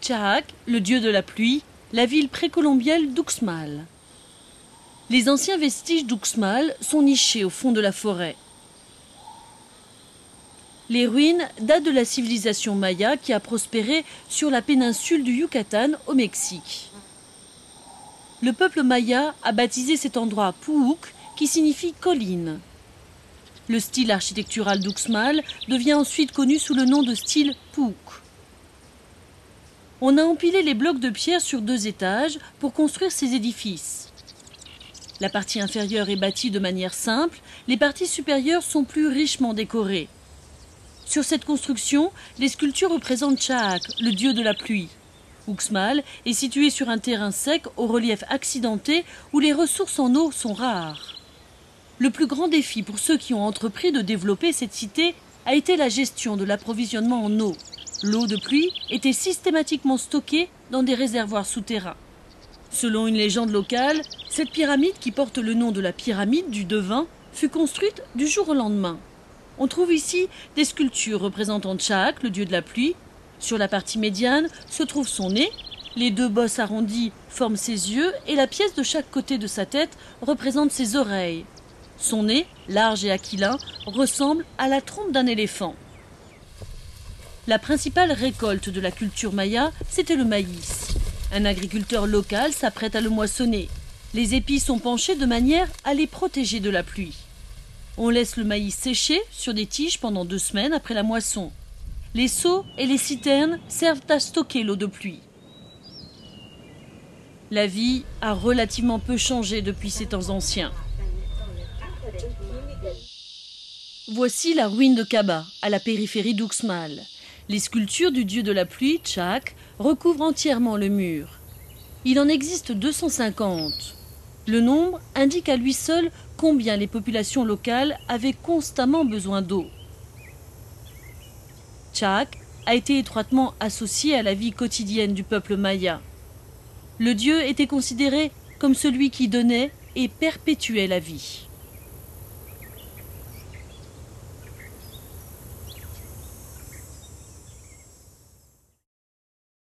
Chaak, le dieu de la pluie, la ville précolombienne d'Uxmal. Les anciens vestiges d'Uxmal sont nichés au fond de la forêt. Les ruines datent de la civilisation maya qui a prospéré sur la péninsule du Yucatan au Mexique. Le peuple maya a baptisé cet endroit Puuc, qui signifie colline. Le style architectural d'Uxmal devient ensuite connu sous le nom de style Puuc. On a empilé les blocs de pierre sur 2 étages pour construire ces édifices. La partie inférieure est bâtie de manière simple, les parties supérieures sont plus richement décorées. Sur cette construction, les sculptures représentent Chaak, le dieu de la pluie. Uxmal est situé sur un terrain sec au relief accidenté où les ressources en eau sont rares. Le plus grand défi pour ceux qui ont entrepris de développer cette cité a été la gestion de l'approvisionnement en eau. L'eau de pluie était systématiquement stockée dans des réservoirs souterrains. Selon une légende locale, cette pyramide qui porte le nom de la pyramide du devin fut construite du jour au lendemain. On trouve ici des sculptures représentant Chaak, le dieu de la pluie. Sur la partie médiane se trouve son nez, les 2 bosses arrondies forment ses yeux et la pièce de chaque côté de sa tête représente ses oreilles. Son nez, large et aquilin, ressemble à la trompe d'un éléphant. La principale récolte de la culture maya, c'était le maïs. Un agriculteur local s'apprête à le moissonner. Les épis sont penchés de manière à les protéger de la pluie. On laisse le maïs sécher sur des tiges pendant 2 semaines après la moisson. Les seaux et les citernes servent à stocker l'eau de pluie. La vie a relativement peu changé depuis ces temps anciens. Voici la ruine de Kaba, à la périphérie d'Uxmal. Les sculptures du dieu de la pluie, Chaak, recouvrent entièrement le mur. Il en existe 250. Le nombre indique à lui seul combien les populations locales avaient constamment besoin d'eau. Chaak a été étroitement associé à la vie quotidienne du peuple maya. Le dieu était considéré comme celui qui donnait et perpétuait la vie.